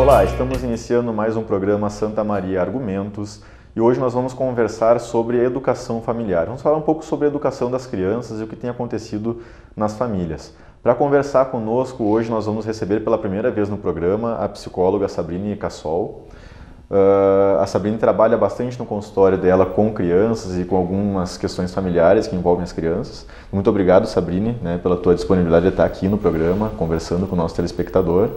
Olá, estamos iniciando mais um programa Santa Maria Argumentos e hoje nós vamos conversar sobre educação familiar. Vamos falar um pouco sobre a educação das crianças e o que tem acontecido nas famílias. Para conversar conosco, hoje nós vamos receber pela primeira vez no programa a psicóloga Sabrine Cassol. A Sabrine trabalha bastante no consultório dela com crianças e com algumas questões familiares que envolvem as crianças. Muito obrigado, Sabrine, pela tua disponibilidade de estar aqui no programa, conversando com o nosso telespectador.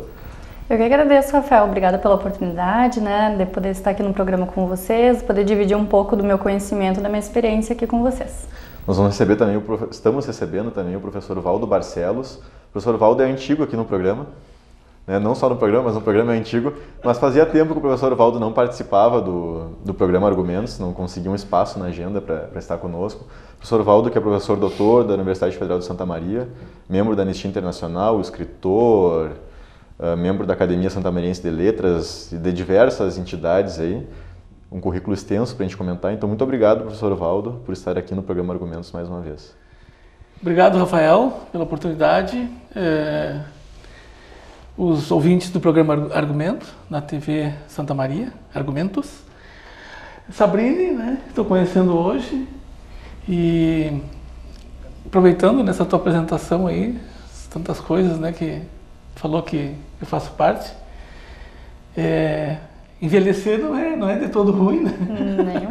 Eu que agradeço, Rafael. Obrigada pela oportunidade, de poder estar aqui no programa com vocês, poder dividir um pouco do meu conhecimento, da minha experiência aqui com vocês. Nós vamos receber também, estamos recebendo também o professor Valdo Barcelos. O professor Valdo é antigo aqui no programa, não só no programa, mas no programa é antigo, mas fazia tempo que o professor Valdo não participava do programa Argumentos, não conseguia um espaço na agenda para estar conosco. O professor Valdo, que é professor doutor da Universidade Federal de Santa Maria, membro da Anistia Internacional, escritor, membro da Academia Santamariense de Letras e de diversas entidades aí, um currículo extenso para a gente comentar. Então, muito obrigado, professor Valdo, por estar aqui no programa Argumentos mais uma vez. Obrigado, Rafael, pela oportunidade. Os ouvintes do programa Argumentos, na TV Santa Maria, Argumentos. Sabrine, estou conhecendo hoje e aproveitando nessa tua apresentação aí, tantas coisas, que falou que eu faço parte. Envelhecer não é de todo ruim, Nenhum.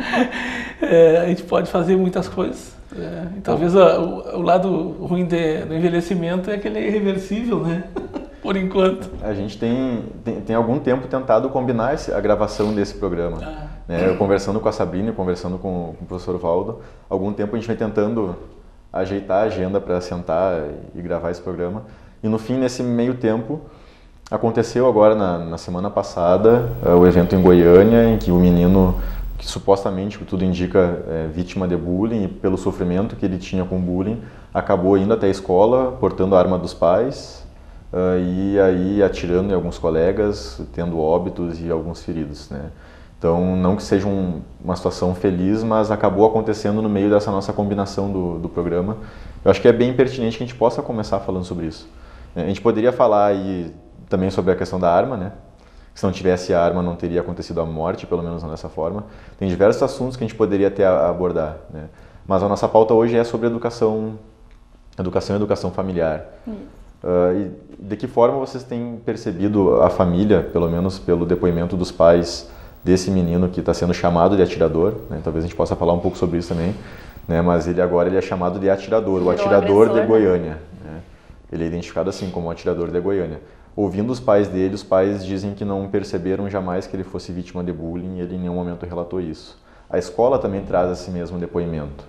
A gente pode fazer muitas coisas. E talvez o lado ruim do envelhecimento é que ele é irreversível, por enquanto. A gente tem algum tempo tentado combinar a gravação desse programa. Eu conversando com a Sabrine, conversando com o professor Valdo, algum tempo a gente vem tentando ajeitar a agenda para sentar e gravar esse programa. E no fim, nesse meio tempo, aconteceu agora na semana passada o evento em Goiânia, em que o menino, que supostamente, tudo indica, é vítima de bullying e pelo sofrimento que ele tinha com bullying, acabou indo até a escola, portando a arma dos pais e aí atirando em alguns colegas, tendo óbitos e alguns feridos. Então, não que seja uma situação feliz, mas acabou acontecendo no meio dessa nossa combinação do programa. Eu acho que é bem pertinente que a gente possa começar falando sobre isso. A gente poderia falar aí também sobre a questão da arma, Se não tivesse a arma, não teria acontecido a morte, pelo menos não dessa forma. Tem diversos assuntos que a gente poderia até abordar, Mas a nossa pauta hoje é sobre educação e educação familiar. E de que forma vocês têm percebido a família, pelo menos pelo depoimento dos pais desse menino que está sendo chamado de atirador, Talvez a gente possa falar um pouco sobre isso também, Mas ele é chamado de atirador, o atirador de Goiânia. Ele é identificado assim como o atirador de Goiânia. Ouvindo os pais dele, os pais dizem que não perceberam jamais que ele fosse vítima de bullying e ele em nenhum momento relatou isso. A escola também traz esse mesmo depoimento.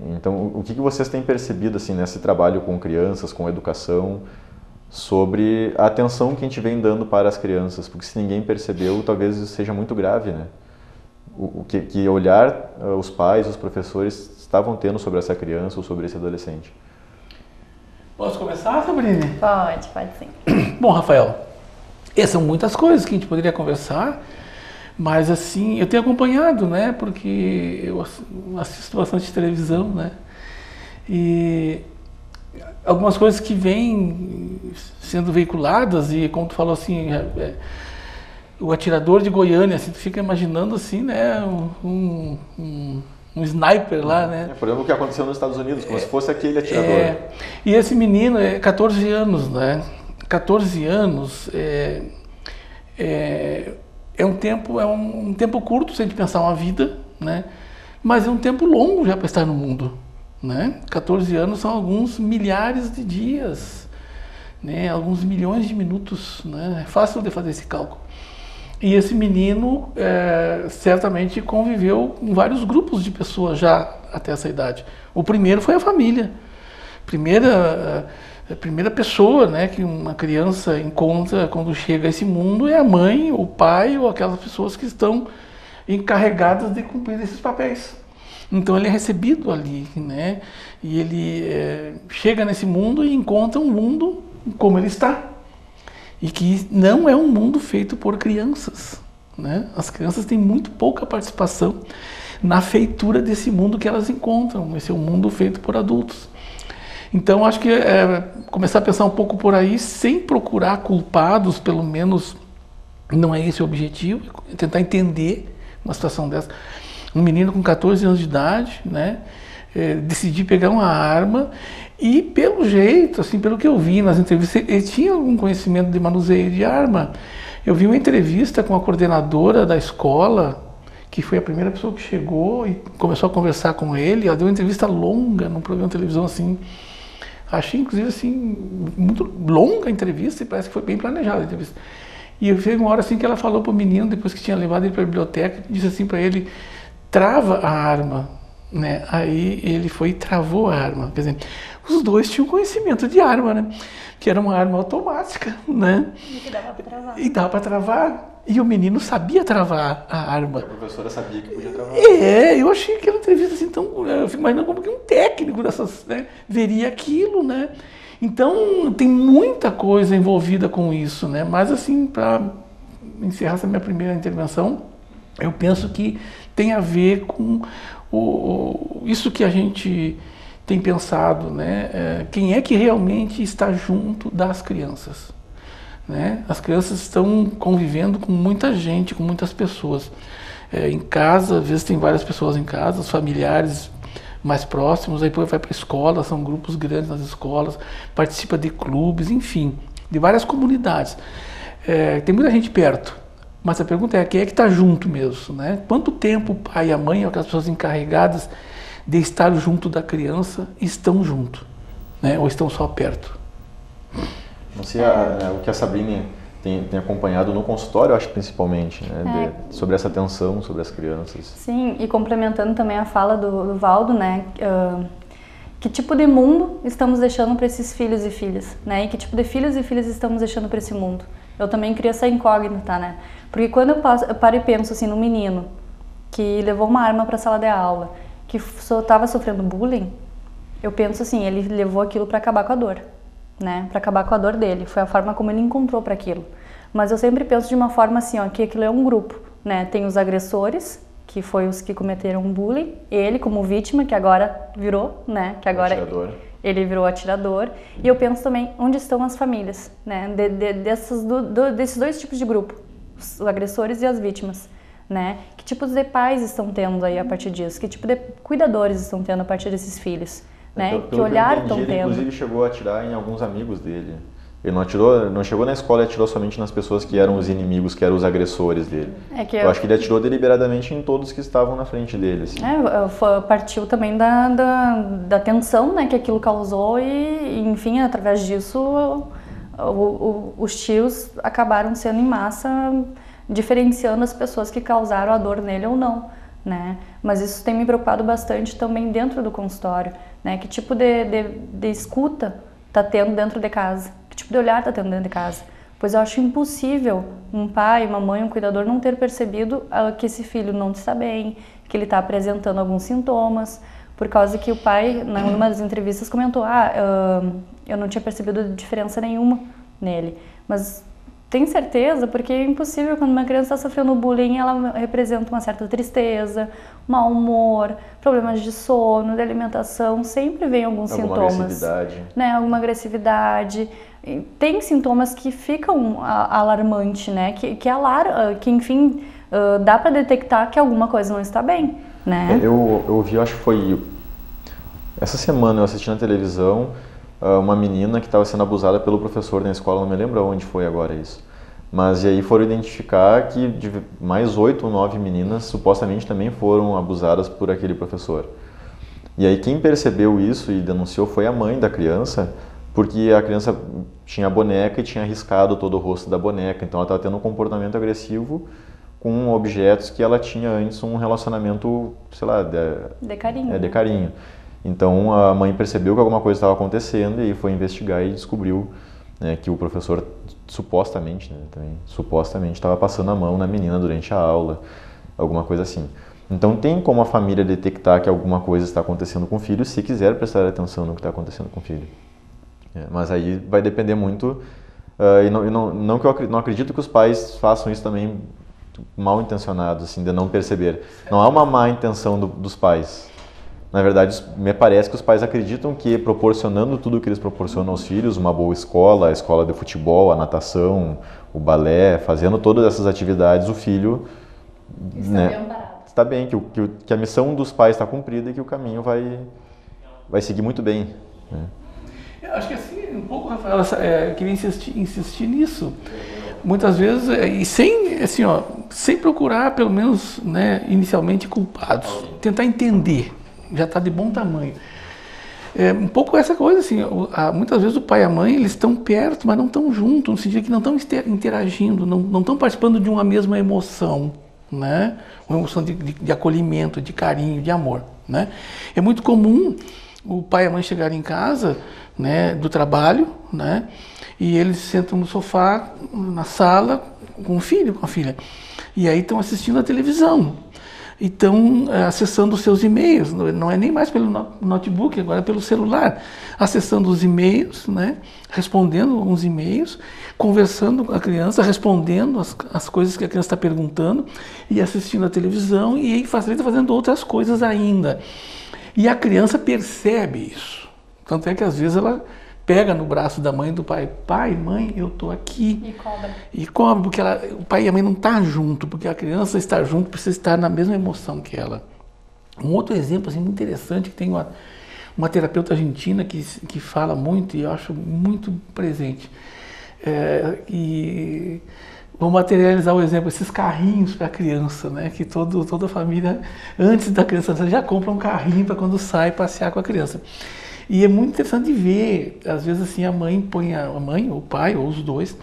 Então, o que vocês têm percebido assim, nesse trabalho com crianças, com educação, sobre a atenção que a gente vem dando para as crianças? Porque se ninguém percebeu, talvez isso seja muito grave, Que olhar os pais, os professores estavam tendo sobre essa criança ou sobre esse adolescente. Posso começar, Sabrine? Pode sim. Bom, Rafael, essas são muitas coisas que a gente poderia conversar, mas assim, eu tenho acompanhado, porque eu assisto bastante televisão, e algumas coisas que vêm sendo veiculadas, e como tu falou assim, o atirador de Goiânia, assim, tu fica imaginando assim, um sniper lá, Por exemplo, o que aconteceu nos Estados Unidos, como se fosse aquele atirador. E esse menino é 14 anos, 14 anos é um tempo curto se a gente pensar uma vida, Mas é um tempo longo já para estar no mundo, 14 anos são alguns milhares de dias, Alguns milhões de minutos, É fácil de fazer esse cálculo. E esse menino certamente conviveu com vários grupos de pessoas já até essa idade. O primeiro foi a família. A primeira pessoa que uma criança encontra quando chega a esse mundo é a mãe, o pai ou aquelas pessoas que estão encarregadas de cumprir esses papéis. Então ele é recebido ali, E ele chega nesse mundo e encontra um mundo como ele está. E que não é um mundo feito por crianças, As crianças têm muito pouca participação na feitura desse mundo que elas encontram. Esse é um mundo feito por adultos. Então, acho que começar a pensar um pouco por aí, sem procurar culpados, pelo menos Não é esse o objetivo, é tentar entender uma situação dessa. Um menino com 14 anos de idade, né, decidir pegar uma arma e, pelo jeito, assim, pelo que eu vi nas entrevistas, ele tinha algum conhecimento de manuseio de arma. Eu vi uma entrevista com a coordenadora da escola, que foi a primeira pessoa que chegou e começou a conversar com ele. Ela deu uma entrevista longa num programa de televisão, assim. Achei, inclusive, assim, muito longa a entrevista e parece que foi bem planejada a entrevista. E eu vi uma hora assim que ela falou para o menino, depois que tinha levado ele para a biblioteca, disse assim para ele, trava a arma, né? Aí ele foi e travou a arma. Quer dizer, os dois tinham conhecimento de arma, né? Que era uma arma automática, né? E que dava para travar. E dava para travar. E o menino sabia travar a arma. A professora sabia que podia travar. Eu achei aquela entrevista assim tão... Eu fico imaginando como que um técnico dessas, né, veria aquilo, né? Então, tem muita coisa envolvida com isso, né? Mas, assim, para encerrar essa minha primeira intervenção, eu penso que tem a ver com isso que a gente tem pensado, né? Quem é que realmente está junto das crianças, né? As crianças estão convivendo com muita gente, com muitas pessoas. Em casa, às vezes tem várias pessoas em casa, os familiares mais próximos, aí depois vai para a escola, são grupos grandes nas escolas, participa de clubes, enfim, de várias comunidades. Tem muita gente perto, mas a pergunta é, quem é que está junto mesmo, né? Quanto tempo o pai e a mãe, ou aquelas pessoas encarregadas de estar junto da criança, estão junto, né? Ou estão só perto? Não sei o que a Sabrina tem acompanhado no consultório, eu acho, principalmente, né, sobre essa atenção sobre as crianças. Sim, e complementando também a fala do Valdo, né, que tipo de mundo estamos deixando para esses filhos e filhas, né, e que tipo de filhos e filhas estamos deixando para esse mundo. Eu também queria essa incógnita, né, porque quando eu paro e penso assim no menino que levou uma arma para a sala de aula, que estava sofrendo bullying, eu penso assim, ele levou aquilo para acabar com a dor. Né, para acabar com a dor dele, foi a forma como ele encontrou para aquilo. Mas eu sempre penso de uma forma assim, ó, que aquilo é um grupo, né? Tem os agressores, que foi os que cometeram bullying, ele como vítima, que agora virou, né? Que agora ele virou atirador. E eu penso também onde estão as famílias, né? Desses dois tipos de grupo, os agressores e as vítimas, né? Que tipos de pais estão tendo aí a partir disso? Que tipo de cuidadores estão tendo a partir desses filhos? Né? Que olhar estão tendo. Ele inclusive chegou a atirar em alguns amigos dele. Ele não chegou na escola e atirou somente nas pessoas que eram os inimigos, que eram os agressores dele. Eu acho que ele atirou deliberadamente em todos que estavam na frente dele. Assim. Partiu também da tensão, né, que aquilo causou e, enfim, através disso, os tios acabaram sendo em massa, diferenciando as pessoas que causaram a dor nele ou não. Né? Mas isso tem me preocupado bastante também dentro do consultório, né? Que tipo de escuta está tendo dentro de casa, que tipo de olhar está tendo dentro de casa, pois eu acho impossível um pai, uma mãe, um cuidador não ter percebido que esse filho não está bem, que ele está apresentando alguns sintomas, por causa que o pai, numa das entrevistas, comentou, eu não tinha percebido diferença nenhuma nele, mas tem certeza, porque é impossível quando uma criança está sofrendo bullying, ela representa uma certa tristeza, mau humor, problemas de sono, de alimentação, sempre vem alguns sintomas. Agressividade. Né, alguma agressividade. Tem sintomas que ficam alarmantes, né, que enfim, dá para detectar que alguma coisa não está bem, né? Eu ouvi, acho que foi essa semana, eu assisti na televisão, uma menina que estava sendo abusada pelo professor na escola, não me lembro onde foi agora isso. Mas e aí foram identificar que mais 8 ou 9 meninas supostamente também foram abusadas por aquele professor. E aí quem percebeu isso e denunciou foi a mãe da criança, porque a criança tinha a boneca e tinha riscado todo o rosto da boneca, então ela estava tendo um comportamento agressivo com objetos que ela tinha antes um relacionamento, sei lá, de carinho. De carinho. Então a mãe percebeu que alguma coisa estava acontecendo e foi investigar e descobriu, né, que o professor supostamente estava passando a mão na menina durante a aula, alguma coisa assim. Então tem como a família detectar que alguma coisa está acontecendo com o filho se quiser prestar atenção no que está acontecendo com o filho. Mas aí vai depender muito, não que eu não acredito que os pais façam isso também mal intencionados, assim, de não perceber. Não há uma má intenção dos pais. Na verdade, me parece que os pais acreditam que proporcionando tudo o que eles proporcionam aos filhos, uma boa escola, a escola de futebol, a natação, o balé, fazendo todas essas atividades, o filho está bem, que a missão dos pais está cumprida e que o caminho vai seguir muito bem. Né? Eu acho que assim, um pouco, Rafael, eu queria insistir nisso. Muitas vezes, e sem procurar, pelo menos, né, inicialmente, culpados. Tentar entender, já está de bom tamanho. Um pouco essa coisa, assim, muitas vezes o pai e a mãe, eles estão perto, mas não estão juntos, no sentido que não estão interagindo, não estão participando de uma mesma emoção, né? Uma emoção de acolhimento, de carinho, de amor, né? É muito comum o pai e a mãe chegarem em casa, né, do trabalho, né, e eles sentam no sofá, na sala, com o filho, com a filha, e aí estão assistindo a televisão, e estão acessando os seus e-mails, não é nem mais pelo notebook, agora é pelo celular, acessando os e-mails, né, respondendo alguns e-mails, conversando com a criança, respondendo as coisas que a criança está perguntando, e assistindo a televisão, e aí fazendo outras coisas ainda. E a criança percebe isso. Tanto é que às vezes ela pega no braço da mãe e do pai. Pai, mãe, eu estou aqui. E cobra. E cobra, porque o pai e a mãe não estão junto, porque a criança está junto, precisa estar na mesma emoção que ela. Um outro exemplo assim, muito interessante, que tem uma terapeuta argentina que fala muito, e eu acho muito presente. E vou materializar o exemplo, esses carrinhos para a criança, né? Que toda família, antes da criança, já compra um carrinho para quando sai passear com a criança. E é muito interessante ver, às vezes assim, a mãe, ou o pai, ou os dois,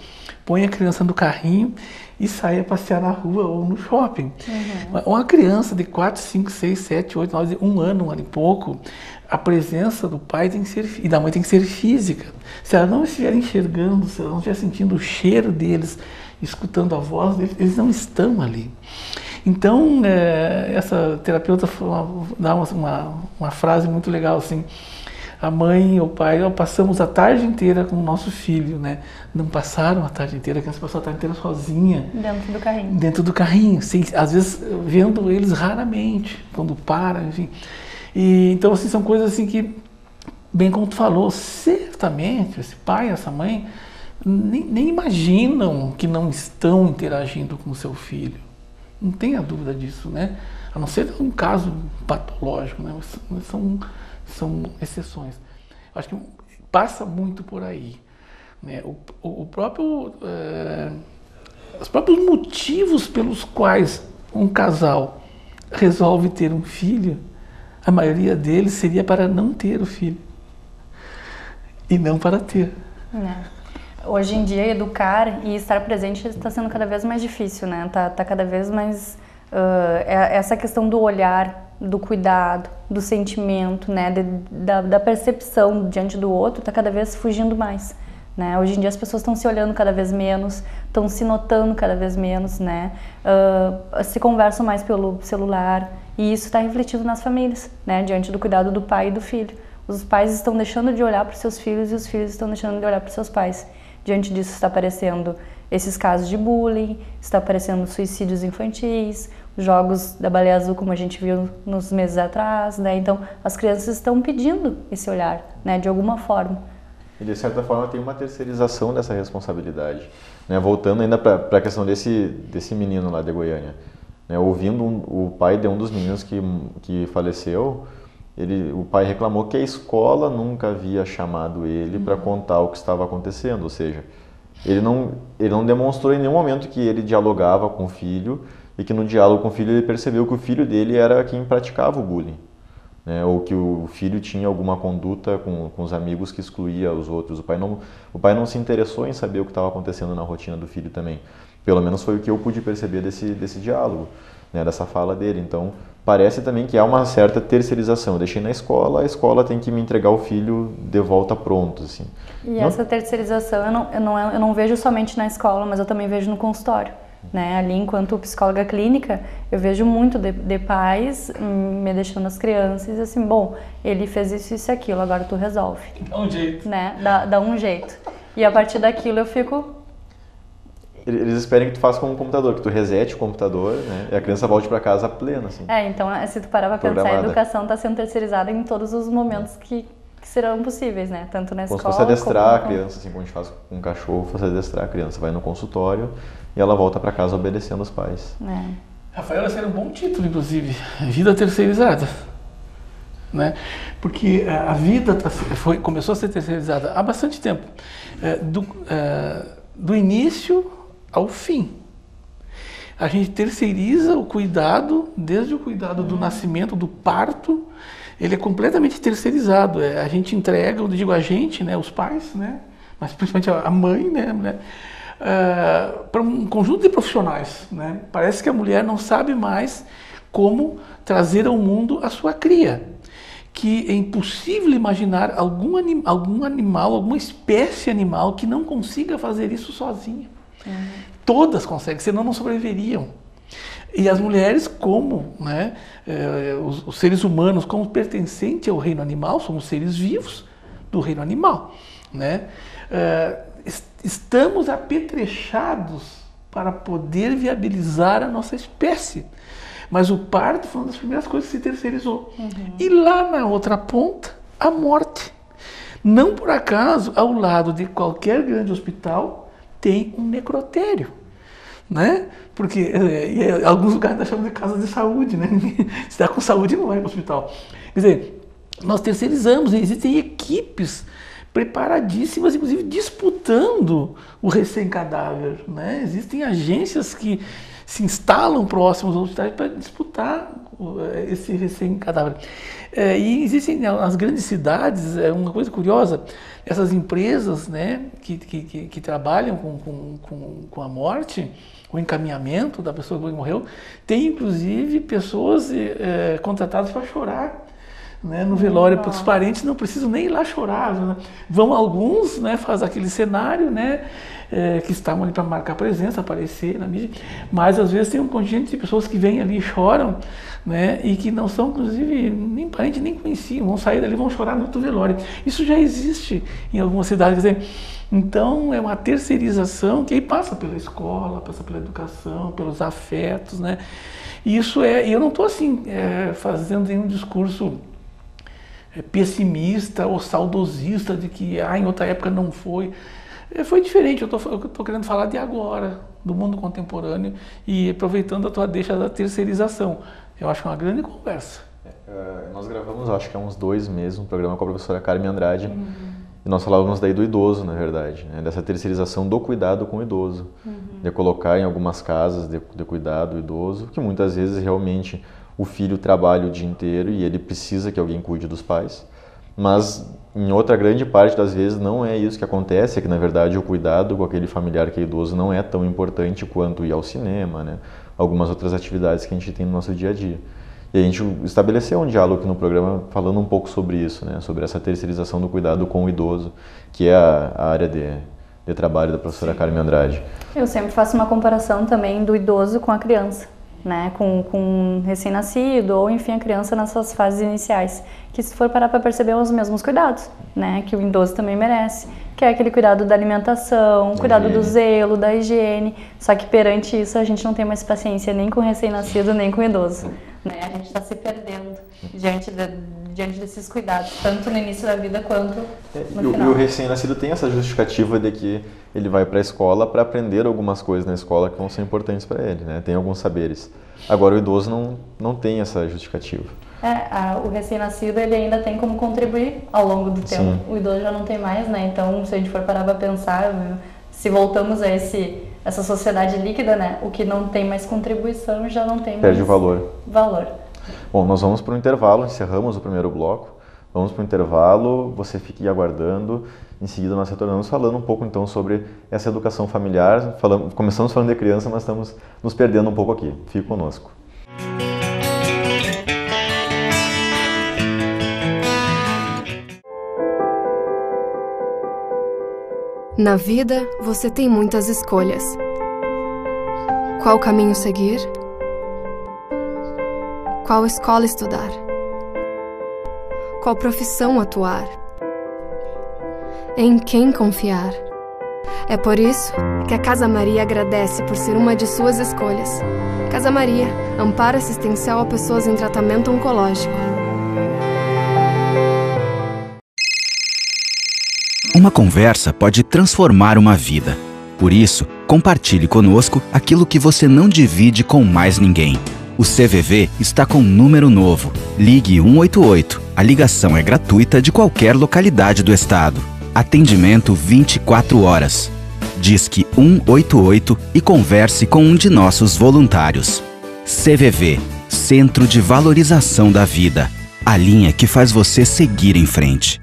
põe a criança no carrinho e sai a passear na rua ou no shopping. Uhum. Uma criança de 4, 5, 6, 7, 8, 9, 1 ano e pouco, a presença do pai tem que ser, e da mãe tem que ser física. Se ela não estiver enxergando, se ela não estiver sentindo o cheiro deles, escutando a voz deles, eles não estão ali. Então, essa terapeuta dá uma frase muito legal assim: a mãe e o pai, passamos a tarde inteira com o nosso filho, né? Não passaram a tarde inteira, a criança passou a tarde inteira sozinha. Dentro do carrinho. Dentro do carrinho, sim, às vezes vendo eles raramente, quando para, enfim. E, então, assim, são coisas assim que, bem como tu falou, certamente esse pai, essa mãe, nem imaginam que não estão interagindo com o seu filho. Não tenha dúvida disso, né? A não ser um caso patológico, né? São exceções. Acho que passa muito por aí, né? Os próprios motivos pelos quais um casal resolve ter um filho, a maioria deles seria para não ter o filho e não para ter. Hoje em dia, educar e estar presente está sendo cada vez mais difícil, né? Tá cada vez mais essa questão do olhar, do cuidado, do sentimento, né? Da percepção diante do outro está cada vez fugindo mais, né? Hoje em dia as pessoas estão se olhando cada vez menos, estão se notando cada vez menos, né? Se conversam mais pelo celular, e isso está refletido nas famílias, né? Diante do cuidado do pai e do filho. Os pais estão deixando de olhar para os seus filhos e os filhos estão deixando de olhar para os seus pais. Diante disso está aparecendo esses casos de bullying, está aparecendo suicídios infantis, jogos da baleia azul, como a gente viu nos meses atrás, né? Então as crianças estão pedindo esse olhar, né? De alguma forma. E de certa forma tem uma terceirização dessa responsabilidade, né? Voltando ainda para a questão desse menino lá de Goiânia, né? Ouvindo o pai de um dos meninos que faleceu, o pai reclamou que a escola nunca havia chamado ele para contar o que estava acontecendo, ou seja, ele não demonstrou em nenhum momento que ele dialogava com o filho e que no diálogo com o filho ele percebeu que o filho dele era quem praticava o bullying, né? Ou que o filho tinha alguma conduta com os amigos que excluía os outros. O pai não se interessou em saber o que estava acontecendo na rotina do filho também. Pelo menos foi o que eu pude perceber desse diálogo, né? Dessa fala dele. Então, parece também que há uma certa terceirização. Eu deixei na escola, a escola tem que me entregar o filho de volta pronto, assim. E essa terceirização eu não vejo somente na escola, mas eu também vejo no consultório, né? Ali, enquanto psicóloga clínica, eu vejo muito de pais me deixando as crianças e assim, bom, ele fez isso e aquilo, agora tu resolve. Dá um jeito. Né? Dá um jeito. E a partir daquilo eu fico... Eles esperam que tu faça como um computador, que tu resete o computador, né? E a criança volte para casa plena, assim. Então, se tu parar pra pensar, a educação está sendo terceirizada em todos os momentos que serão possíveis, né? Tanto na escola como se fosse adestrar a criança, assim, como a gente faz com um cachorro, fosse adestrar a criança. Vai no consultório e ela volta para casa obedecendo os pais. Rafael, esse era um bom título, inclusive. Vida terceirizada. Né? Porque a vida começou a ser terceirizada há bastante tempo. Do início ao fim. A gente terceiriza o cuidado, desde o cuidado do nascimento, do parto, ele é completamente terceirizado. A gente entrega, eu digo a gente, né, os pais, né, mas principalmente a mãe, né, para um conjunto de profissionais. Né? Parece que a mulher não sabe mais como trazer ao mundo a sua cria. Que é impossível imaginar algum animal, alguma espécie animal que não consiga fazer isso sozinha. Todas conseguem, senão não sobreviveriam. E as mulheres, como, né, os seres humanos, como pertencentes ao reino animal, somos seres vivos do reino animal. Né? Estamos apetrechados para poder viabilizar a nossa espécie. Mas o parto foi uma das primeiras coisas que se terceirizou. E lá na outra ponta, a morte. Não por acaso, ao lado de qualquer grande hospital, tem um necrotério. Né? Porque alguns lugares nós chamamos de casa de saúde. Né? Se está com saúde, não vai para o hospital. Quer dizer, nós terceirizamos, existem equipes preparadíssimas, inclusive disputando o recém-cadáver. Né? Existem agências que se instalam próximos aos hospitais para disputar esse recém-cadáver. E existem nas grandes cidades, uma coisa curiosa, essas empresas, né, que trabalham com a morte, o encaminhamento da pessoa que morreu, tem inclusive pessoas contratadas para chorar. Né, no velório, porque os parentes não precisam nem ir lá chorar. Né? Vão alguns, né, faz aquele cenário, né, que estavam ali para marcar presença, aparecer na mídia, mas às vezes tem um contingente de pessoas que vêm ali e choram, né, e que não são, inclusive, nem parentes, nem conheciam, vão sair dali e vão chorar no outro velório. Isso já existe em algumas cidades. Quer dizer, então é uma terceirização que aí passa pela escola, passa pela educação, pelos afetos. Né? E isso e eu não estou assim, fazendo nenhum discurso pessimista ou saudosista de que em outra época não foi. Foi diferente, eu estou querendo falar de agora, do mundo contemporâneo e aproveitando a tua deixa da terceirização. Eu acho que é uma grande conversa. Nós gravamos, acho que há uns 2 meses, um programa com a professora Carmen Andrade e nós falávamos daí do idoso, na verdade, né? Dessa terceirização do cuidado com o idoso, de colocar em algumas casas de cuidado o idoso, que muitas vezes realmente o filho trabalha o dia inteiro e ele precisa que alguém cuide dos pais, mas em outra grande parte das vezes não é isso que acontece, é que na verdade o cuidado com aquele familiar que é idoso não é tão importante quanto ir ao cinema, né? Algumas outras atividades que a gente tem no nosso dia a dia. E a gente estabeleceu um diálogo aqui no programa falando um pouco sobre isso, né? Sobre essa terceirização do cuidado com o idoso, que é a área de trabalho da professora Carmen Andrade. Eu sempre faço uma comparação também do idoso com a criança. Né, com um recém-nascido ou enfim a criança nas suas fases iniciais, que se for parar para perceber os mesmos cuidados, né, que o idoso também merece, que é aquele cuidado da alimentação, cuidado do zelo, da higiene, só que perante isso a gente não tem mais paciência nem com o recém-nascido nem com o idoso, né, a gente está se perdendo diante desses cuidados, tanto no início da vida quanto no final. E o recém-nascido tem essa justificativa de que ele vai para a escola para aprender algumas coisas na escola que vão ser importantes para ele, né? Tem alguns saberes. Agora o idoso não tem essa justificativa. O recém-nascido ele ainda tem como contribuir ao longo do tempo. Sim. O idoso já não tem mais, né? Então, se a gente for parar para pensar, se voltamos a essa sociedade líquida, né? O que não tem mais contribuição já não tem Perde mais valor. Bom, nós vamos para o intervalo, encerramos o primeiro bloco. Vamos para o intervalo, você fique aguardando. Em seguida nós retornamos falando um pouco então sobre essa educação familiar. Começamos falando de criança, mas estamos nos perdendo um pouco aqui. Fique conosco. Na vida, você tem muitas escolhas. Qual caminho seguir? Qual escola estudar? Qual profissão atuar? Em quem confiar? É por isso que a Casa Maria agradece por ser uma de suas escolhas. Casa Maria, amparo assistencial a pessoas em tratamento oncológico. Uma conversa pode transformar uma vida. Por isso, compartilhe conosco aquilo que você não divide com mais ninguém. O CVV está com um número novo. Ligue 188. A ligação é gratuita de qualquer localidade do estado. Atendimento 24 horas. Disque 188 e converse com um de nossos voluntários. CVV, Centro de Valorização da Vida. A linha que faz você seguir em frente.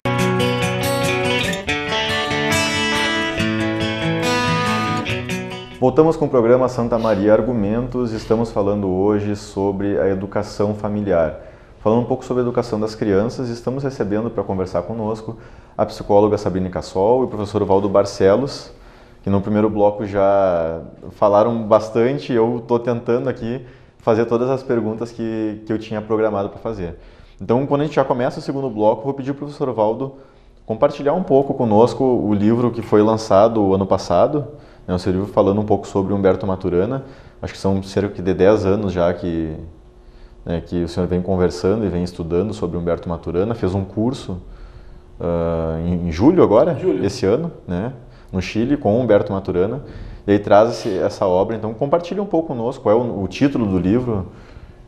Voltamos com o programa Santa Maria Argumentos. Estamos falando hoje sobre a educação familiar. Falando um pouco sobre a educação das crianças, estamos recebendo para conversar conosco a psicóloga Sabrina Cassol e o professor Valdo Barcelos, que no primeiro bloco já falaram bastante. Eu estou tentando aqui fazer todas as perguntas que eu tinha programado para fazer. Então, quando a gente já começa o segundo bloco, vou pedir para o professor Valdo compartilhar um pouco conosco o livro que foi lançado ano passado, o seu livro falando um pouco sobre Humberto Maturana. Acho que são cerca de 10 anos já que o senhor vem conversando e vem estudando sobre Humberto Maturana. Fez um curso em julho agora, esse ano, né, no Chile, com Humberto Maturana. E aí traz essa obra. Então compartilha um pouco conosco qual é o título do livro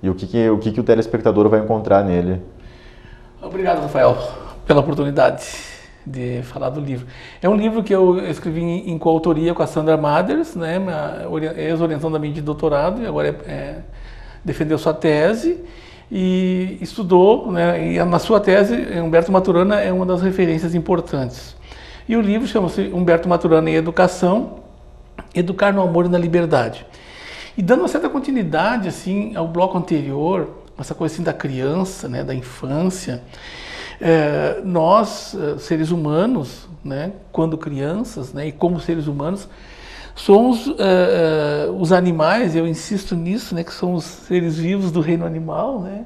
e o que o telespectador vai encontrar nele. Obrigado, Rafael, pela oportunidade de falar do livro. É um livro que eu escrevi em coautoria com a Sandra Maders, né, ex-orientanda minha de doutorado, e agora defendeu sua tese e estudou, né, e na sua tese Humberto Maturana é uma das referências importantes. E o livro chama-se Humberto Maturana em Educação, Educar no Amor e na Liberdade. E dando uma certa continuidade assim ao bloco anterior, essa coisa assim da criança, né, da infância, nós, seres humanos, né, quando crianças, né, e como seres humanos, somos os animais, eu insisto nisso, né, que somos seres vivos do reino animal, né,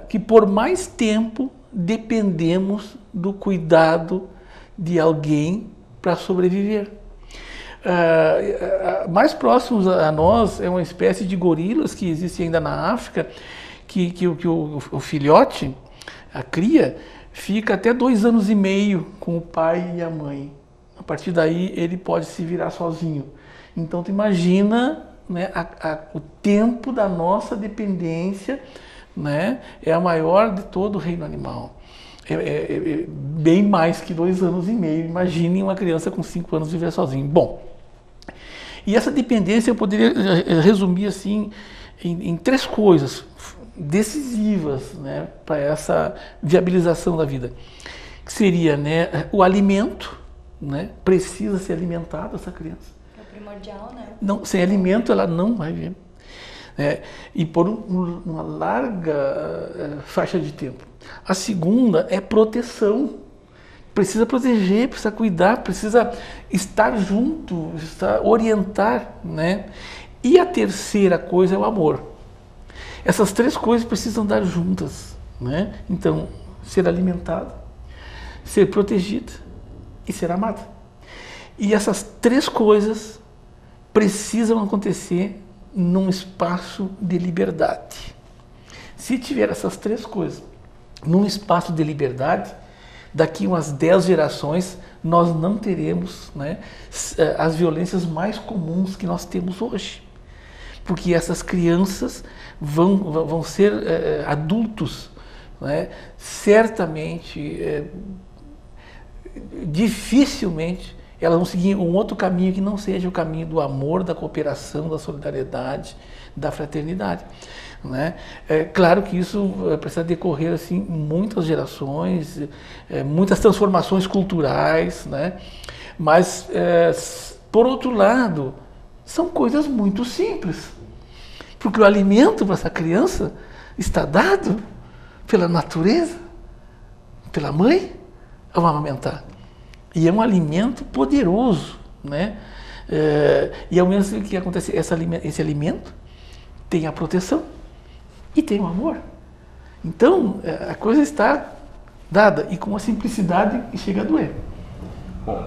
que por mais tempo dependemos do cuidado de alguém para sobreviver. Mais próximos a nós é uma espécie de gorilas que existe ainda na África, que o filhote, a cria, fica até 2 anos e meio com o pai e a mãe. A partir daí ele pode se virar sozinho. Então tu imagina, né, o tempo da nossa dependência, né, é a maior de todo o reino animal. É bem mais que 2 anos e meio. Imagine uma criança com 5 anos viver sozinho. Bom, e essa dependência eu poderia resumir assim em 3 coisas decisivas, né, para essa viabilização da vida, que seria, né, o alimento, né, precisa ser alimentada essa criança. É primordial, né? Não, sem alimento ela não vai viver. E por uma larga faixa de tempo. A segunda é proteção. Precisa proteger, precisa cuidar, precisa estar junto, orientar, né? E a terceira coisa é o amor. Essas 3 coisas precisam andar juntas, né? Então, ser alimentada, ser protegida e ser amada. E essas 3 coisas precisam acontecer num espaço de liberdade. Se tiver essas 3 coisas num espaço de liberdade, daqui umas 10 gerações nós não teremos, né, as violências mais comuns que nós temos hoje. Porque essas crianças vão ser adultos, né, certamente, dificilmente elas vão seguir um outro caminho que não seja o caminho do amor, da cooperação, da solidariedade, da fraternidade, né? É claro que isso precisa decorrer assim muitas gerações, muitas transformações culturais, né? Mas por outro lado são coisas muito simples, porque o alimento para essa criança está dado pela natureza, pela mãe, ao amamentar. E é um alimento poderoso, né? E ao mesmo tempo que acontece, esse alimento tem a proteção e tem o amor. Então, a coisa está dada e com uma simplicidade que chega a doer. Bom,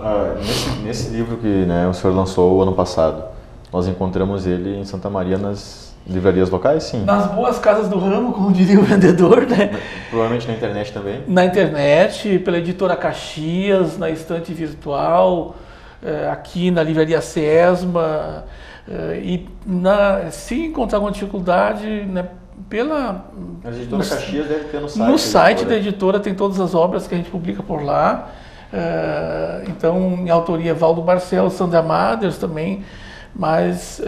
nesse livro que, né, o senhor lançou o ano passado, nós encontramos ele em Santa Maria nas livrarias locais, sim? Nas boas casas do ramo, como diria o vendedor, né? Provavelmente na internet também? Na internet, pela editora Caxias, na estante virtual, aqui na livraria Sesma, e se encontrar alguma dificuldade, né, A editora Caxias deve ter no site. No site da editora tem todas as obras que a gente publica por lá. Então, em autoria Valdo Barcelos, Sandra Maders também, mas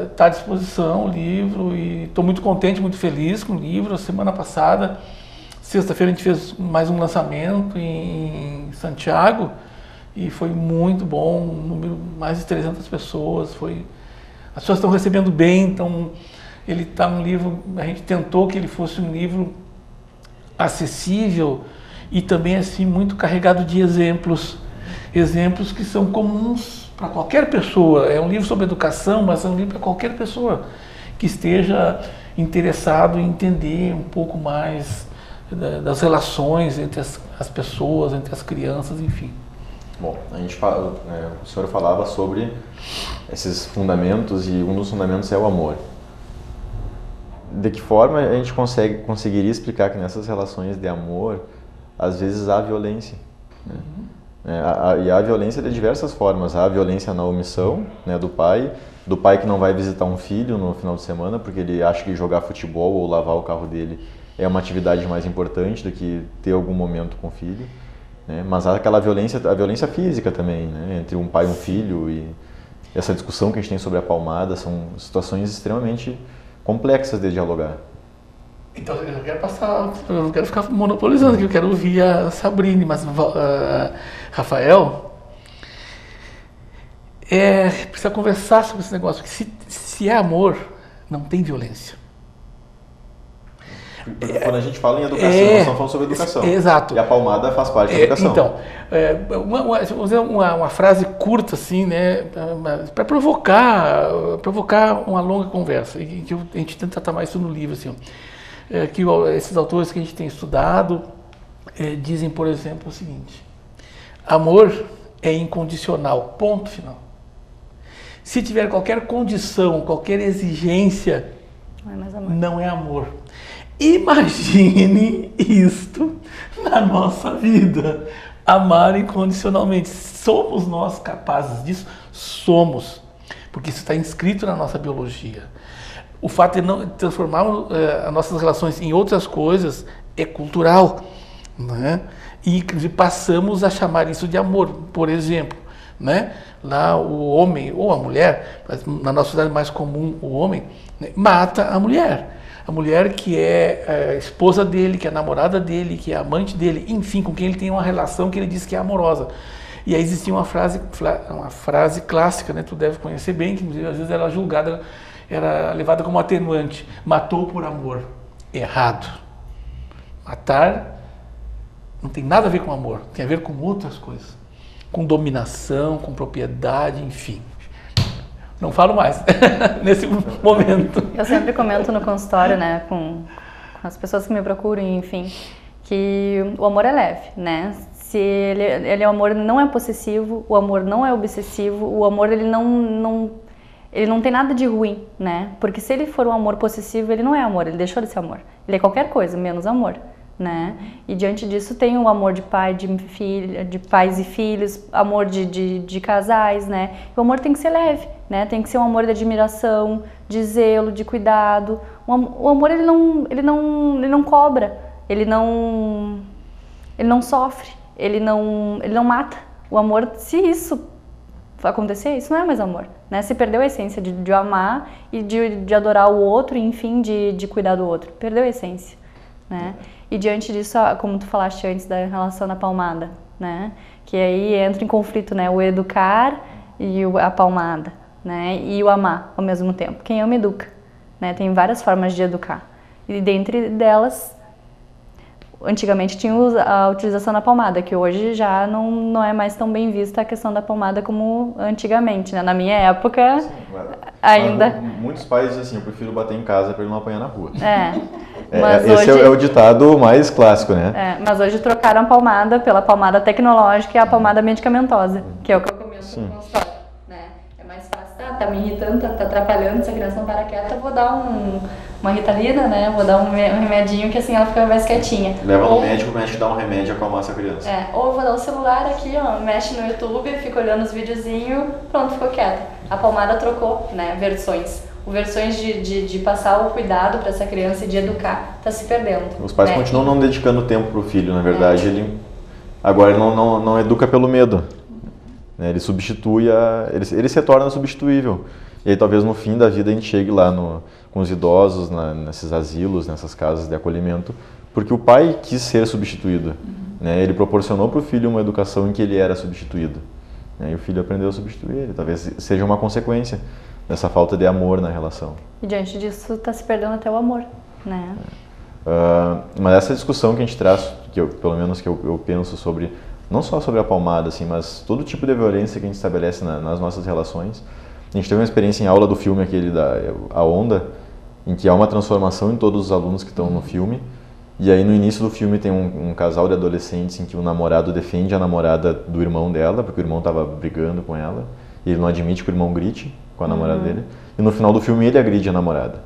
está à disposição o livro e estou muito contente, muito feliz com o livro. Semana passada, sexta-feira, a gente fez mais um lançamento em Santiago e foi muito bom, um número, mais de 300 pessoas, as pessoas estão recebendo bem, então ele está um livro, a gente tentou que ele fosse um livro acessível e também assim muito carregado de exemplos que são comuns para qualquer pessoa. É um livro sobre educação, mas é um livro para qualquer pessoa que esteja interessado em entender um pouco mais das relações entre as pessoas, entre as crianças, enfim. Bom, o senhor falava sobre esses fundamentos e um dos fundamentos é o amor. De que forma a gente conseguiria explicar que nessas relações de amor, às vezes há violência? Né? E há violência de diversas formas. Há a violência na omissão, né, do pai que não vai visitar um filho no final de semana porque ele acha que jogar futebol ou lavar o carro dele é uma atividade mais importante do que ter algum momento com o filho. Né? Mas há aquela violência, a violência física também, né, entre um pai e um filho, e essa discussão que a gente tem sobre a palmada são situações extremamente complexas de dialogar. Então eu não quero ficar monopolizando, que eu quero ouvir a Sabrine, mas Rafael, precisa conversar sobre esse negócio, porque se é amor, não tem violência. Quando a gente fala em educação, nós estamos falando sobre educação. Exato. E a palmada faz parte da educação. Então, vamos dizer uma frase curta assim, né, para provocar uma longa conversa, e que a gente tenta tratar mais isso no livro, assim, que esses autores que a gente tem estudado dizem, por exemplo, o seguinte: amor é incondicional, ponto final. Se tiver qualquer condição, qualquer exigência, não é amor. Imagine isto na nossa vida, amar incondicionalmente. Somos nós capazes disso? Somos, porque isso está inscrito na nossa biologia. O fato de não transformarmos as nossas relações em outras coisas é cultural, né? E passamos a chamar isso de amor. Por exemplo, né? Lá o homem ou a mulher, na nossa sociedade mais comum, o homem, né, mata a mulher. A mulher que é a esposa dele, que é a namorada dele, que é a amante dele, enfim, com quem ele tem uma relação que ele diz que é amorosa. E aí existia uma frase clássica, né, tu deve conhecer bem, que às vezes era julgada, era levada como atenuante: matou por amor. Errado. Matar não tem nada a ver com amor, tem a ver com outras coisas. Com dominação, com propriedade, enfim. Não falo mais nesse momento. Eu sempre comento no consultório, né, com as pessoas que me procuram, enfim, que o amor é leve, né? Se ele é o amor não é possessivo, o amor não é obsessivo, o amor ele não tem nada de ruim, né? Porque se ele for um amor possessivo, ele não é amor, ele deixou de ser amor. Ele é qualquer coisa, menos amor, né? E diante disso tem o amor de pai, de filho, de pais e filhos, amor de casais, né? E o amor tem que ser leve, né? Tem que ser um amor de admiração, de zelo, de cuidado. O amor ele não cobra, ele não sofre, ele não mata. O amor, se isso acontecer, isso não é mais amor, né? Se perdeu a essência de amar e de adorar o outro, e enfim, de cuidar do outro. Perdeu a essência, né? E diante disso, como tu falaste antes da relação da palmada, né? Que aí entra em conflito, né? O educar e a palmada, né? E o amar ao mesmo tempo. Quem ama educa, né? Tem várias formas de educar. E dentre delas, antigamente tinha a utilização da palmada, que hoje já não é mais tão bem vista a questão da palmada como antigamente, né? Na minha época, sim, ainda... Muitos pais dizem assim: eu prefiro bater em casa para ele não apanhar na rua. Esse é o ditado mais clássico, né? Mas hoje trocaram a palmada pela palmada tecnológica e a palmada medicamentosa, que é o que eu comento no consultório, né? É mais fácil, tá me irritando, tá atrapalhando, se a criança não para quieta, eu vou dar uma Ritalina, né? Vou dar um remedinho que assim ela fica mais quietinha. Leva no médico, o médico dá um remédio e acalma essa criança. Ou eu vou dar o celular aqui, ó, mexe no YouTube, fica olhando os videozinhos, pronto, ficou quieta. A palmada trocou, né, versões. Versões de passar o cuidado para essa criança e de educar, tá se perdendo. Os pais continuam não dedicando tempo pro filho, na verdade, agora ele não educa pelo medo. Né? Ele substitui, ele se torna substituível. E aí talvez no fim da vida a gente chegue lá com os idosos, nesses asilos, nessas casas de acolhimento, porque o pai quis ser substituído. Né? Ele proporcionou para o filho uma educação em que ele era substituído. Né? E o filho aprendeu a substituir ele. Talvez seja uma consequência dessa falta de amor na relação. E diante disso está se perdendo até o amor, né? Mas essa discussão que a gente traz, pelo menos que eu penso sobre, não só sobre a palmada, assim, mas todo tipo de violência que a gente estabelece nas nossas relações. A gente teve uma experiência em aula do filme aquele A Onda, em que há uma transformação em todos os alunos que estão no filme. E aí no início do filme tem um casal de adolescentes em que o namorado defende a namorada do irmão dela, porque o irmão estava brigando com ela, e ele não admite que o irmão grite com a namorada dele. E no final do filme ele agride a namorada.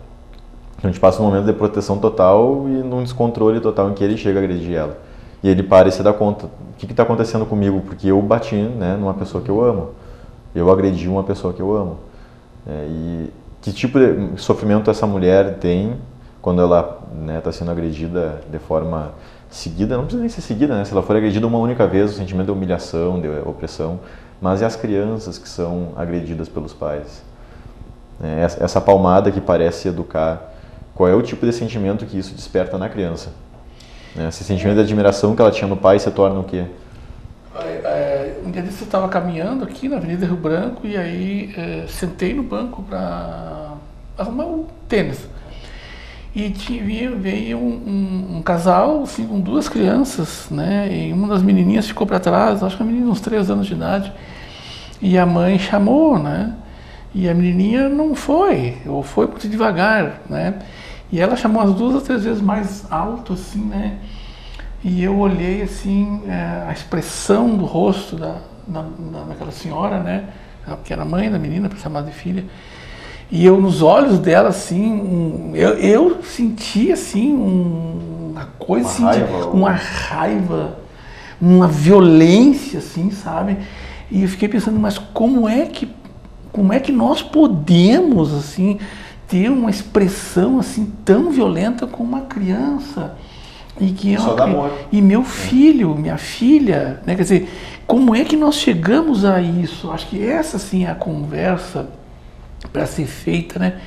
Então a gente passa um momento de proteção total e num descontrole total em que ele chega a agredir ela. E ele para e se dá conta, o que está acontecendo comigo? Porque eu bati, né, numa pessoa que eu amo. Eu agredi uma pessoa que eu amo. E que tipo de sofrimento essa mulher tem quando ela está sendo agredida de forma seguida? Não precisa nem ser seguida, né? Se ela for agredida uma única vez, o sentimento de humilhação, de opressão. Mas e as crianças que são agredidas pelos pais? Essa palmada que parece educar, qual é o tipo de sentimento que isso desperta na criança? Esse sentimento de admiração que ela tinha no pai se torna o quê? Um dia desse eu estava caminhando aqui na Avenida Rio Branco e aí sentei no banco para arrumar o tênis. E veio um casal assim, com duas crianças, né? E uma das menininhas ficou para trás, acho que a menina uns 3 anos de idade. E a mãe chamou, né? E a menininha não foi, ou foi muito devagar, né? E ela chamou as 2 ou 3 vezes mais alto, assim, né? E eu olhei, assim, a expressão do rosto daquela senhora, né? Que era mãe da menina, para chamar de filha. E eu, nos olhos dela, assim, eu senti, assim, uma coisa, assim, uma raiva, uma violência, assim, sabe? E eu fiquei pensando, mas como é que nós podemos, assim, ter uma expressão, assim, tão violenta com uma criança? E meu filho, minha filha, né? Quer dizer, como é que nós chegamos a isso? Acho que essa, assim, é a conversa para ser feita, né?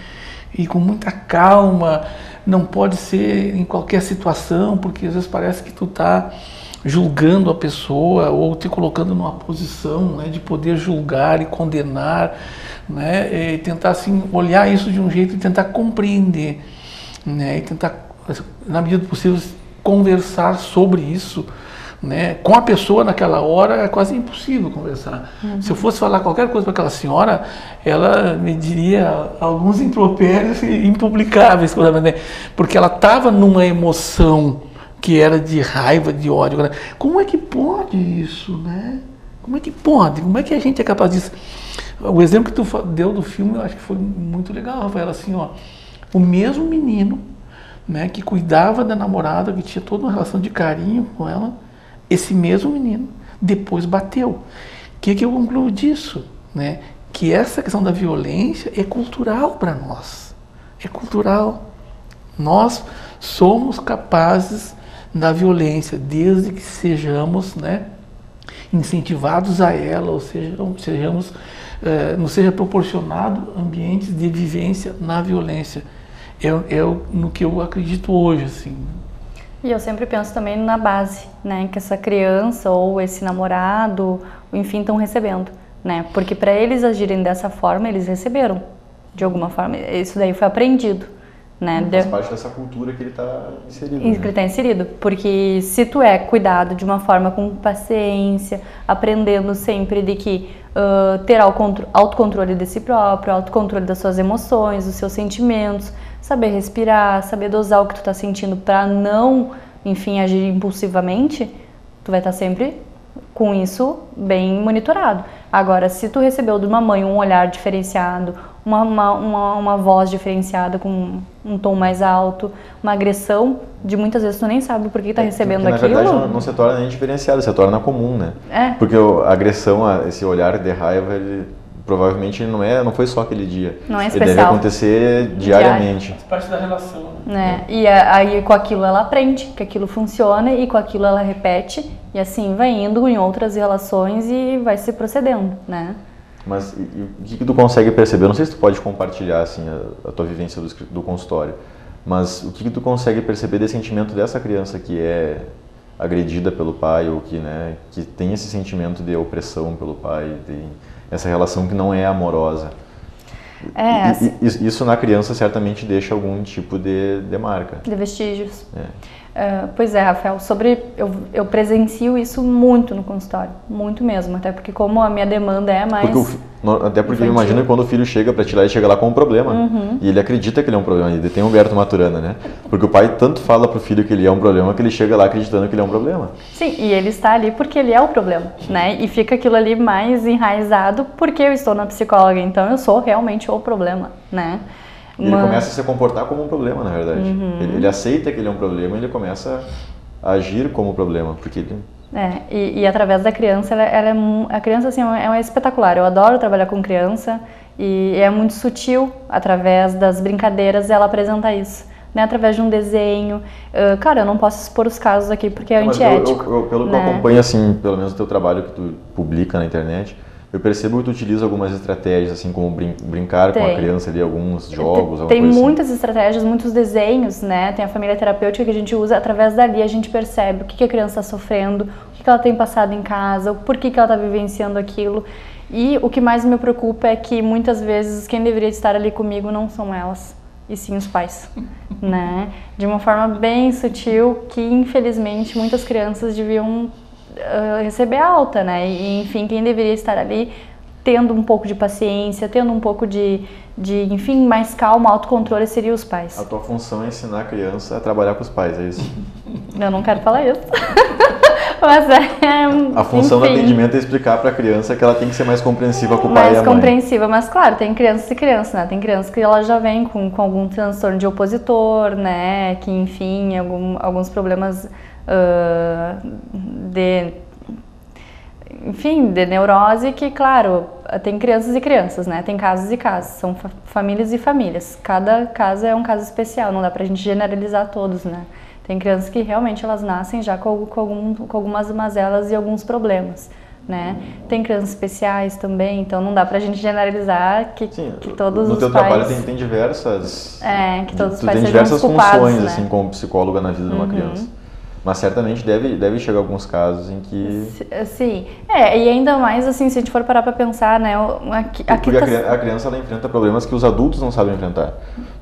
E com muita calma, não pode ser em qualquer situação, porque às vezes parece que tu tá julgando a pessoa ou te colocando numa posição, né, de poder julgar e condenar, né? E tentar assim olhar isso de um jeito e tentar compreender, né? E tentar, na medida do possível, conversar sobre isso, né? Com a pessoa naquela hora é quase impossível conversar. Se eu fosse falar qualquer coisa para aquela senhora, ela me diria alguns impropérios impublicáveis, porque ela estava numa emoção que era de raiva, de ódio. Como é que pode isso, né? Como é que pode? Como é que a gente é capaz disso? O exemplo que tu deu do filme, eu acho que foi muito legal, Rafael, assim, ó, o mesmo menino, né, que cuidava da namorada, que tinha toda uma relação de carinho com ela, esse mesmo menino depois bateu. O que eu concluo disso? Né? Que essa questão da violência é cultural para nós. É cultural. Nós somos capazes da violência, desde que sejamos, né, incentivados a ela, ou seja, nos seja proporcionado ambientes de vivência na violência. É no que eu acredito hoje, assim. E eu sempre penso também na base, né, que essa criança ou esse namorado, enfim, estão recebendo, né? Porque para eles agirem dessa forma, eles receberam, de alguma forma. Isso daí foi aprendido, né? Faz parte dessa cultura que ele está inserido. Que ele está inserido, porque se tu é cuidado de uma forma com paciência, aprendendo sempre de que ter autocontrole de si próprio, autocontrole das suas emoções, dos seus sentimentos, saber respirar, saber dosar o que tu tá sentindo para não, enfim, agir impulsivamente, tu vai estar sempre com isso bem monitorado. Agora, se tu recebeu de uma mãe um olhar diferenciado, uma voz diferenciada com um tom mais alto, uma agressão, de muitas vezes tu nem sabe por que tá recebendo aquilo. Na verdade não se torna nem diferenciado, se torna comum, né? Porque a agressão, esse olhar de raiva, ele provavelmente não foi só aquele dia. Não é especial. Ele deve acontecer diariamente. Faz parte da relação. Né? E aí com aquilo ela aprende que aquilo funciona e com aquilo ela repete e assim vai indo em outras relações e vai se procedendo, né? Mas o que tu consegue perceber? Eu não sei se tu pode compartilhar assim a tua vivência do consultório, mas o que tu consegue perceber desse sentimento dessa criança que é agredida pelo pai ou que tem esse sentimento de opressão pelo pai, tem essa relação que não é amorosa? Isso na criança certamente deixa algum tipo de marca. De vestígios. Pois é, Rafael, eu presencio isso muito no consultório, muito mesmo, até porque como a minha demanda é mais até porque imagina que quando o filho chega para te lá, ele chega lá com um problema, e ele acredita que ele é um problema, ele tem Humberto Maturana, né? Porque o pai tanto fala pro filho que ele é um problema, que ele chega lá acreditando que ele é um problema. Sim, e ele está ali porque ele é o problema, né? E fica aquilo ali mais enraizado porque eu estou na psicóloga, então eu sou realmente o problema, né? E ele começa a se comportar como um problema, na verdade. Ele aceita que ele é um problema e ele começa a agir como problema, porque ele... E através da criança, a criança assim, é espetacular. Eu adoro trabalhar com criança e é muito sutil, através das brincadeiras, ela apresentar isso. Né, através de um desenho. Cara, eu não posso expor os casos aqui porque é antiético. Pelo que eu acompanho, assim, pelo menos o teu trabalho que tu publica na internet, eu percebo que tu utiliza algumas estratégias, assim, como brincar com a criança ali, alguns jogos, alguma Tem coisa muitas assim. estratégias, muitos desenhos, né? Tem a família terapêutica que a gente usa, através dali a gente percebe o que a criança está sofrendo, o que ela tem passado em casa, por que ela está vivenciando aquilo. E o que mais me preocupa é que muitas vezes quem deveria estar ali comigo não são elas, e sim os pais, né? De uma forma bem sutil, que infelizmente muitas crianças deviam receber alta, né? E enfim, quem deveria estar ali tendo um pouco de paciência, tendo um pouco de enfim, mais calma, autocontrole, seriam os pais. A tua função é ensinar a criança a trabalhar com os pais, é isso? Eu não quero falar isso. Mas a função do atendimento é explicar para a criança que ela tem que ser mais compreensiva com o pai e a mãe. Mais compreensiva, mas claro, tem crianças e crianças, né? Tem crianças que ela já vem com algum transtorno de opositor, né? Que enfim, alguns problemas de neurose, que claro, tem crianças e crianças, né? Tem casos e casos, são famílias e famílias. Cada caso é um caso especial, não dá pra gente generalizar todos, né? Tem crianças que realmente elas nascem já com algumas mazelas e alguns problemas, né? Tem crianças especiais também, então não dá pra gente generalizar que todos os pais... No teu trabalho tem diversas... que todos os pais tem sejam diversas culpados, funções, né? assim, como psicóloga na vida de uma criança. Mas certamente deve chegar alguns casos em que... Sim, e ainda mais assim, se a gente for parar para pensar, né? Porque a criança ela enfrenta problemas que os adultos não sabem enfrentar.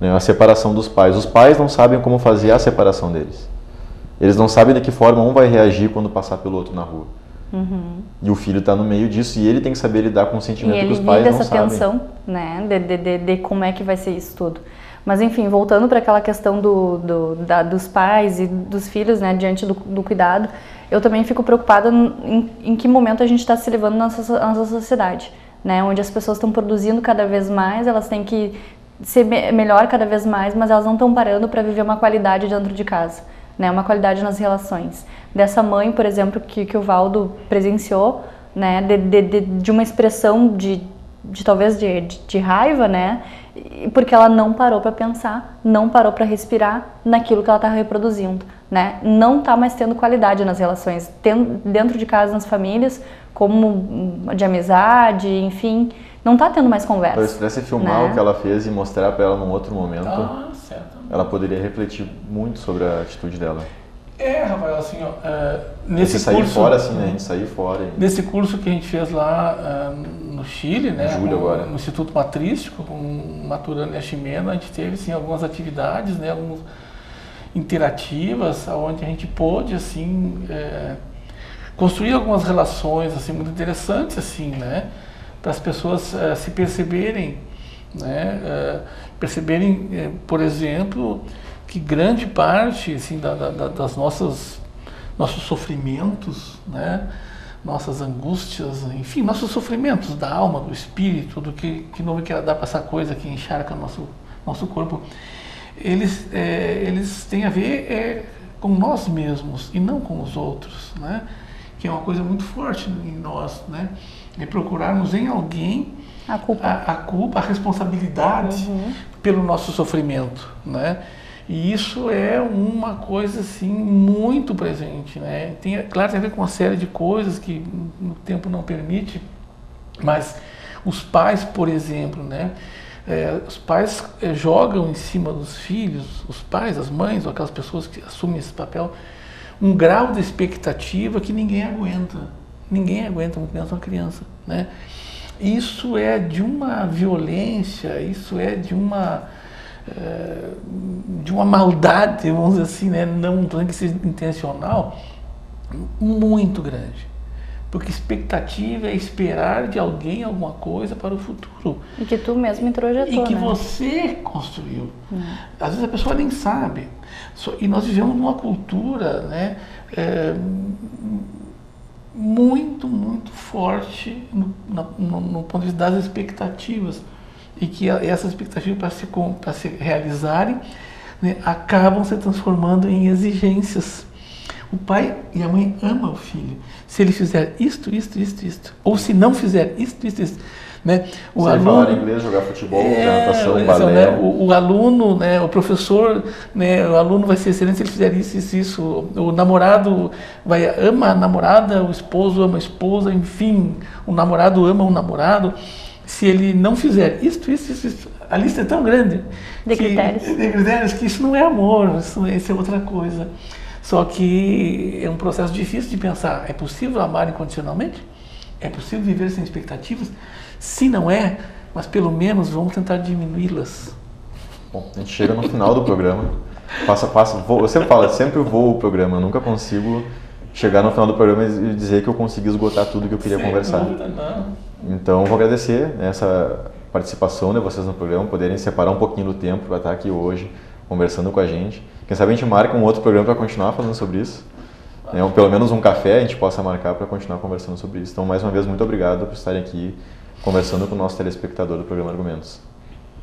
Né? A separação dos pais. Os pais não sabem como fazer a separação deles. Eles não sabem de que forma um vai reagir quando passar pelo outro na rua. E o filho está no meio disso e ele tem que saber lidar com o sentimento que os pais não sabem. E ele vive essa tensão, né? De como é que vai ser isso tudo. Mas enfim, voltando para aquela questão dos pais e dos filhos, né, diante do cuidado, eu também fico preocupada em que momento a gente está se levando na nossa sociedade, né, onde as pessoas estão produzindo cada vez mais, elas têm que ser melhor cada vez mais, mas elas não estão parando para viver uma qualidade dentro de casa, né, uma qualidade nas relações. Dessa mãe, por exemplo, que o Valdo presenciou, né, de uma expressão talvez de raiva, né, porque ela não parou para pensar, não parou para respirar naquilo que ela está reproduzindo, né? Não está mais tendo qualidade nas relações, dentro de casa, nas famílias, como de amizade, enfim, não está tendo mais conversa. Talvez se pudesse filmar, né, o que ela fez e mostrar para ela num outro momento, ela poderia refletir muito sobre a atitude dela. Rafael, assim, nesse curso... sair fora, assim, né? A gente sair fora. Nesse curso que a gente fez lá no Chile, né? Julho agora. No Instituto Matrístico, com Maturana e a Ximena, a gente teve, assim, algumas atividades, né? Algumas interativas, onde a gente pôde, assim, construir algumas relações, assim, muito interessantes, assim, né? Para as pessoas se perceberem, né? perceberem, por exemplo, que grande parte assim, das nossos sofrimentos, né? Nossas angústias, enfim, nossos sofrimentos da alma, do espírito, do que não quer dar para essa coisa que encharca nosso corpo, eles têm a ver com nós mesmos e não com os outros, né? Que é uma coisa muito forte em nós, né? É procurarmos em alguém a culpa, a responsabilidade pelo nosso sofrimento, né? E isso é uma coisa assim muito presente, né? Claro, tem a ver com uma série de coisas que o tempo não permite, mas os pais, por exemplo, né? Os pais jogam em cima dos filhos, os pais, as mães, ou aquelas pessoas que assumem esse papel, um grau de expectativa que ninguém aguenta. Ninguém aguenta, muito menos uma criança, né? Isso é de uma violência, isso é de uma maldade, vamos dizer assim, né? Não tem que ser intencional, muito grande. Porque expectativa é esperar de alguém alguma coisa para o futuro. E que tu mesmo introjetou, e que né? você construiu. Às vezes a pessoa nem sabe. E nós vivemos numa cultura, né, muito, muito forte no ponto de vista das expectativas. E que essas expectativas, para se realizarem, né, acabam se transformando em exigências. O pai e a mãe amam o filho. Se ele fizer isto, ou se não fizer isto, né? O aluno falar inglês, jogar futebol, natação, balé. Né? O aluno, né? O professor, né? O aluno vai ser excelente se ele fizer isso. O namorado ama a namorada, o esposo ama a esposa, enfim, o namorado ama o namorado. Se ele não fizer isto, a lista é tão grande de critérios que isso não é amor, isso é outra coisa. Só que é um processo difícil de pensar. É possível amar incondicionalmente? É possível viver sem expectativas? Se não é, mas pelo menos vamos tentar diminuí-las. Bom, a gente chega no final do programa. Passo a passo. Eu sempre falo, sempre vou o programa. Eu nunca consigo chegar no final do programa e dizer que eu consegui esgotar tudo que eu queria conversar. Então, vou agradecer essa participação de vocês no programa, poderem separar um pouquinho do tempo para estar aqui hoje, conversando com a gente. Quem sabe a gente marca um outro programa para continuar falando sobre isso. Pelo menos um café a gente possa marcar para continuar conversando sobre isso. Então, mais uma vez, muito obrigado por estarem aqui conversando com o nosso telespectador do programa Argumentos.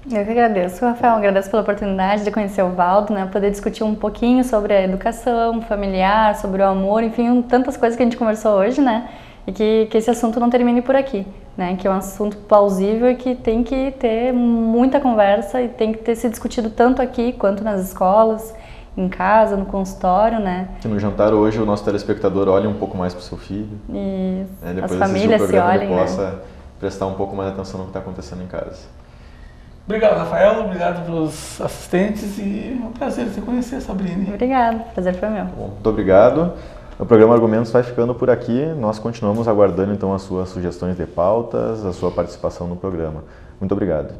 Eu que agradeço, Rafael. Agradeço pela oportunidade de conhecer o Valdo, né? Poder discutir um pouquinho sobre a educação familiar, sobre o amor, enfim, tantas coisas que a gente conversou hoje, né? E que esse assunto não termine por aqui, né? Que é um assunto plausível e que tem que ter muita conversa e tem que ter se discutido tanto aqui quanto nas escolas, em casa, no consultório, né? Que no jantar hoje o nosso telespectador olhe um pouco mais para o seu filho. Isso. Depois as famílias o programa, se olhem, ele possa né? prestar um pouco mais atenção no que está acontecendo em casa. Obrigado, Rafael. Obrigado pelos assistentes e é um prazer te conhecer, Sabrine. Obrigada. Prazer foi meu. Bom, muito obrigado. O programa Argumentos vai ficando por aqui. Nós continuamos aguardando então as suas sugestões de pautas, a sua participação no programa. Muito obrigado.